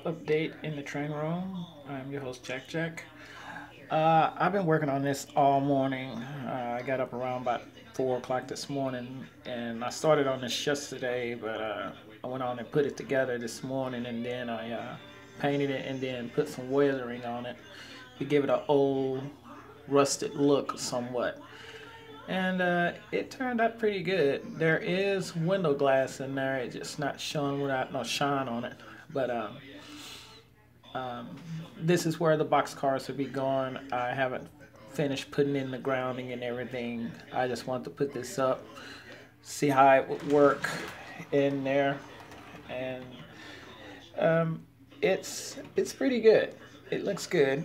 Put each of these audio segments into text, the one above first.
Update in the train room. I'm your host, Jack Jack. I've been working on this all morning. I got up around about 4 o'clock this morning and I started on this yesterday, but I went on and put it together this morning and then I painted it and then put some weathering on it to give it an old, rusted look somewhat. And it turned out pretty good. There is window glass in there, it's just not showing without no shine on it. But um, this is where the box cars will be going. I haven't finished putting in the grounding and everything. I just want to put this up, see how it would work in there, and um, it's pretty good. It looks good.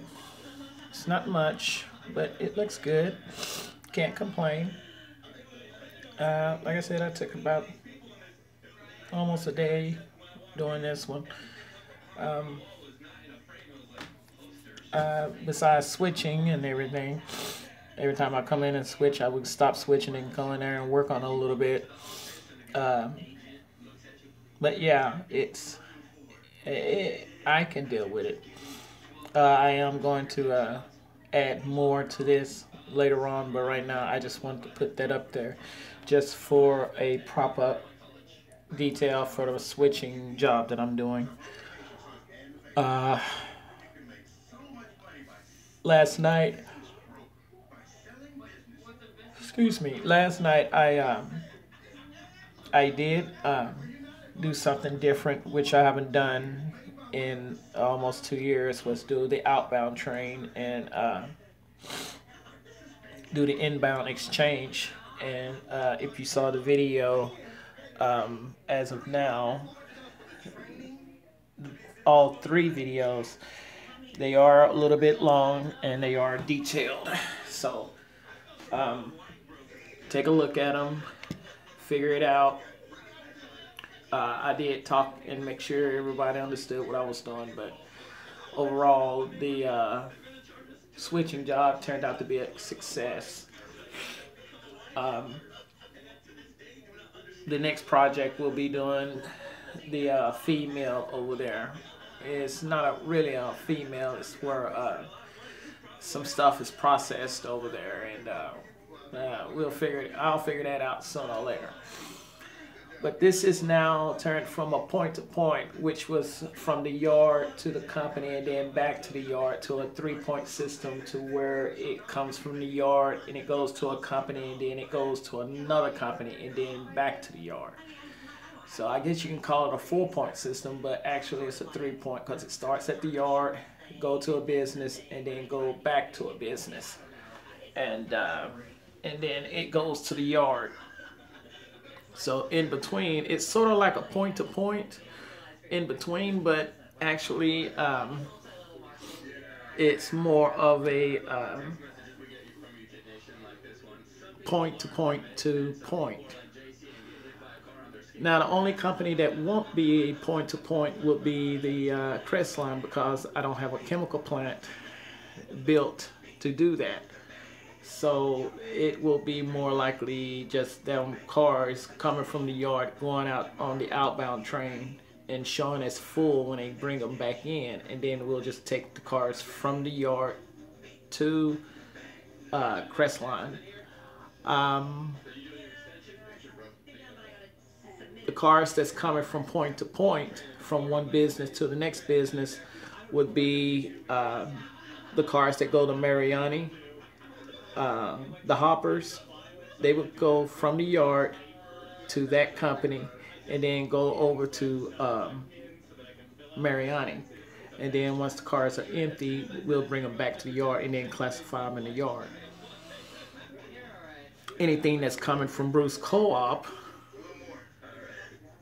It's not much, but it looks good. Can't complain. Like I said, I took about almost a day doing this one. Um, Besides switching and everything, every time I come in and switch, I would stop switching and go in there and work on it a little bit. Um, but yeah, I can deal with it. I am going to add more to this later on, but right now I just want to put that up there just for a proper detail for the switching job that I'm doing. Uh, Last night, excuse me, last night I did do something different, which I haven't done in almost 2 years, was do the outbound train and do the inbound exchange. And if you saw the video, as of now, all three videos, they are a little bit long and they are detailed. So um, take a look at them, figure it out. I did talk and make sure everybody understood what I was doing, but overall, the switching job turned out to be a success. Um, the next project we'll be doing the female over there. It's not really a female. It's where some stuff is processed over there, and we'll figure it. I'll figure that out sooner or later. But this is now turned from a point to point, which was from the yard to the company and then back to the yard, to a 3-point system, to where it comes from the yard and it goes to a company and then it goes to another company and then back to the yard. So I guess you can call it a 4-point system, but actually it's a 3-point because it starts at the yard, go to a business, and then go back to a business, and then it goes to the yard. So in between, it's sort of like a point to point in between, but actually it's more of a point to point to point. Now, the only company that won't be point to point will be the Crestline, because I don't have a chemical plant built to do that. So it will be more likely just them cars coming from the yard going out on the outbound train and showing as full when they bring them back in, and then we'll just take the cars from the yard to Crestline. Um, the cars that's coming from point to point, from one business to the next business, would be the cars that go to Mariani, the hoppers. They would go from the yard to that company and then go over to Mariani. And then once the cars are empty, we'll bring them back to the yard and then classify them in the yard. Anything that's coming from Bruce Co-op,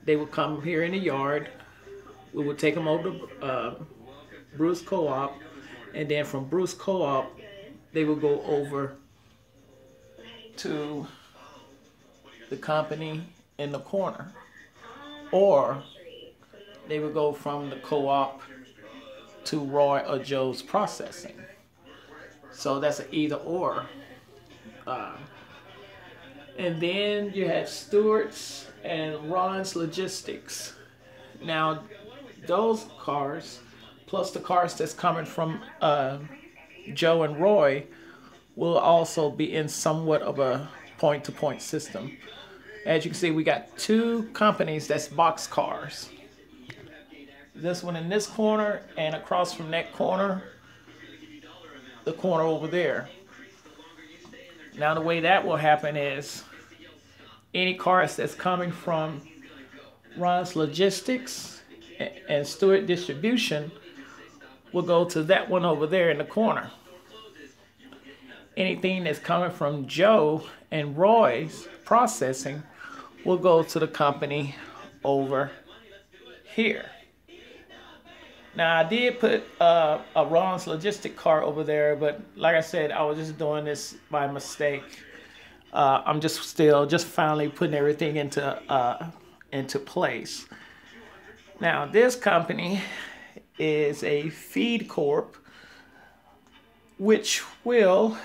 they would come here in the yard. We would take them over to Bruce Co-op, and then from Bruce Co-op, they would go over to the company in the corner, or they would go from the co-op to Roy or Joe's processing. So that's an either or. Uh, and then you had Stewart's and Ron's Logistics. Now, those cars, plus the cars that's coming from Joe and Roy, will also be in somewhat of a point-to-point system. As you can see, we got two companies that's box cars. This one in this corner, and across from that corner, the corner over there. Now the way that will happen is any cars that's coming from Ron's Logistics and Stewart Distribution will go to that one over there in the corner. Anything that's coming from Joe and Roy's Processing will go to the company over here. Now I did put a Ron's Logistic car over there, but like I said, I was just doing this by mistake. I'm just finally putting everything into place. Now this company is a feed corp, which will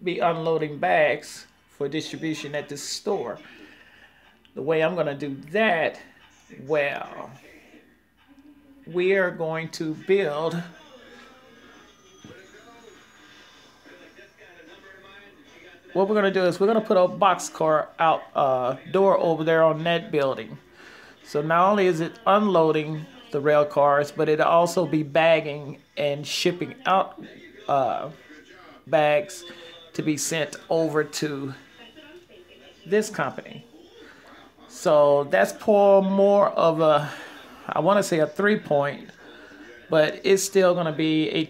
be unloading bags for distribution at this store. The way I'm going to do that, well, we are going to build what we're going to do is we're going to put a boxcar out door over there on that building. So not only is it unloading the rail cars, but it'll also be bagging and shipping out bags to be sent over to this company. So that's more of a, I want to say a 3-point, but it's still going to be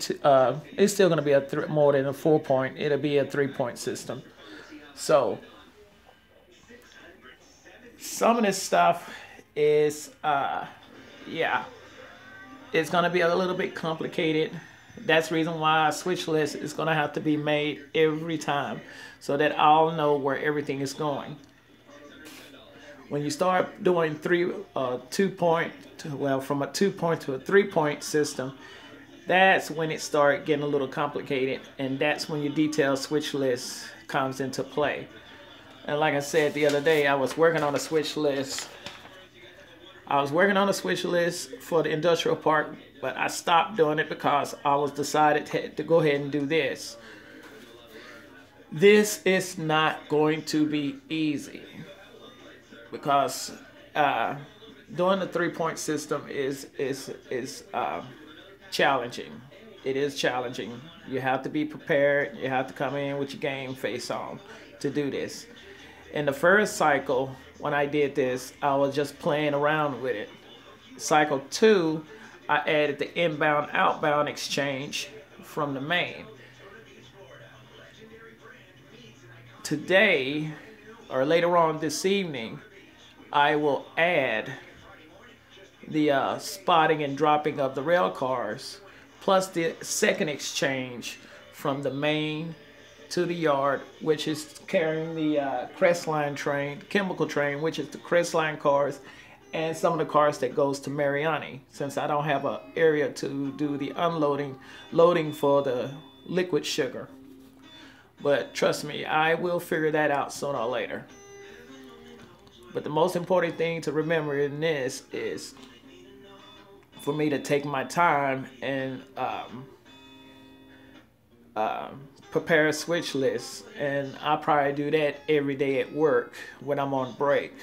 more than a 4-point. It'll be a 3-point system. So some of this stuff is yeah, it's going to be a little bit complicated. That's the reason why a switch list is going to have to be made every time so that I'll know where everything is going. When you start doing from a 2-point to a 3-point system, that's when it starts getting a little complicated, and that's when your detailed switch list comes into play. And like I said the other day, I was working on a switch list. I was working on a switch list for the industrial park, but I stopped doing it because I was decided to go ahead and do this. This is not going to be easy because doing the 3-point system is challenging. It is challenging. You have to be prepared. You have to come in with your game face on to do this. In the first cycle, when I did this, I was just playing around with it. Cycle 2, I added the inbound-outbound exchange from the main. Today, or later on this evening, I will add the spotting and dropping of the rail cars, plus the second exchange from the main to the yard, which is carrying the Crestline train, chemical train, which is the Crestline cars, and some of the cars that goes to Mariani, since I don't have an area to do the loading for the liquid sugar. But trust me, I will figure that out sooner or later. But the most important thing to remember in this is for me to take my time and prepare a switch list, and I probably do that every day at work when I'm on break.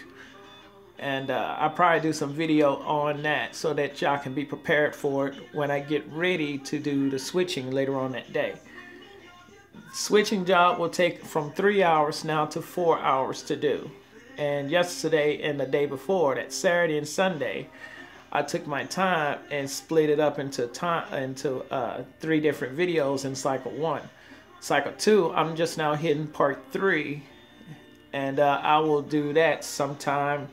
And I probably do some video on that so that y'all can be prepared for it when I get ready to do the switching later on that day. Switching job will take from 3 hours now to 4 hours to do. And yesterday and the day before, that Saturday and Sunday, I took my time and split it up into 3 different videos in cycle 1. Cycle 2, I'm just now hitting part 3, and I will do that sometime.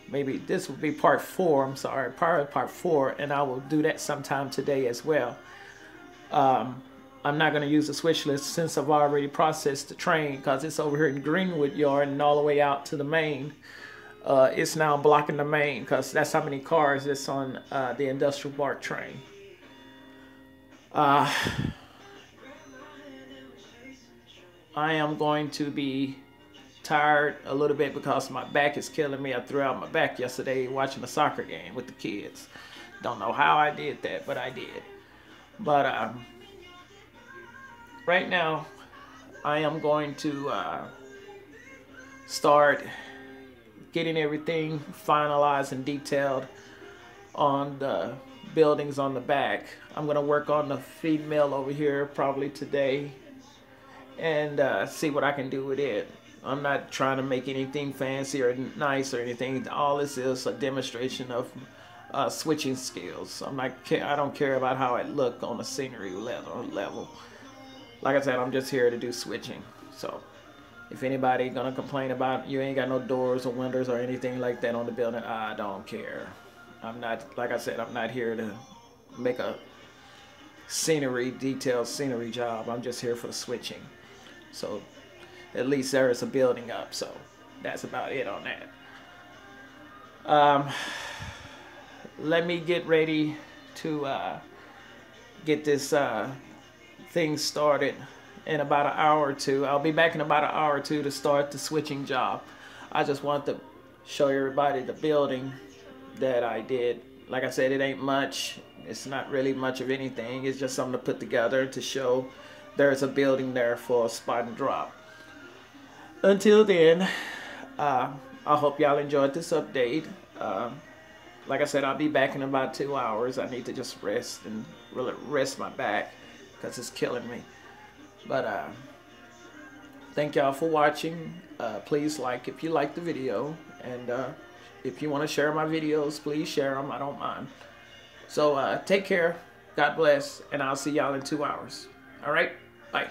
Maybe this will be part 4. I'm sorry, part 4, and I will do that sometime today as well. I'm not going to use the switch list since I've already processed the train, because it's over here in Greenwood Yard and all the way out to the main. It's now blocking the main because that's how many cars that's on the industrial BART train. I am going to be tired a little bit because my back is killing me. I threw out my back yesterday watching a soccer game with the kids. Don't know how I did that, but I did. But right now, I am going to start getting everything finalized and detailed on the buildings on the back. I'm going to work on the feed mill over here probably today and see what I can do with it. I'm not trying to make anything fancy or nice or anything. All this is a demonstration of switching skills. I don't care about how it look on the scenery level. Like I said, I'm just here to do switching. So if anybody gonna complain about you ain't got no doors or windows or anything like that on the building, I don't care. I'm not, like I said, I'm not here to make a detailed scenery job. I'm just here for the switching. So at least there is a building up. So that's about it on that. Let me get ready to get this thing started in about an hour or two. I'll be back in about an hour or two to start the switching job. I just want to show everybody the building that I did. Like I said, it ain't much. It's not really much of anything. It's just something to put together to show there's a building there for a spot and drop. Until then, I hope y'all enjoyed this update. Like I said, I'll be back in about 2 hours. I need to just rest and really rest my back because it's killing me. But thank y'all for watching. Please like if you like the video, and if you want to share my videos, please share them. I don't mind. So take care. God bless, and I'll see y'all in 2 hours. All right, bye.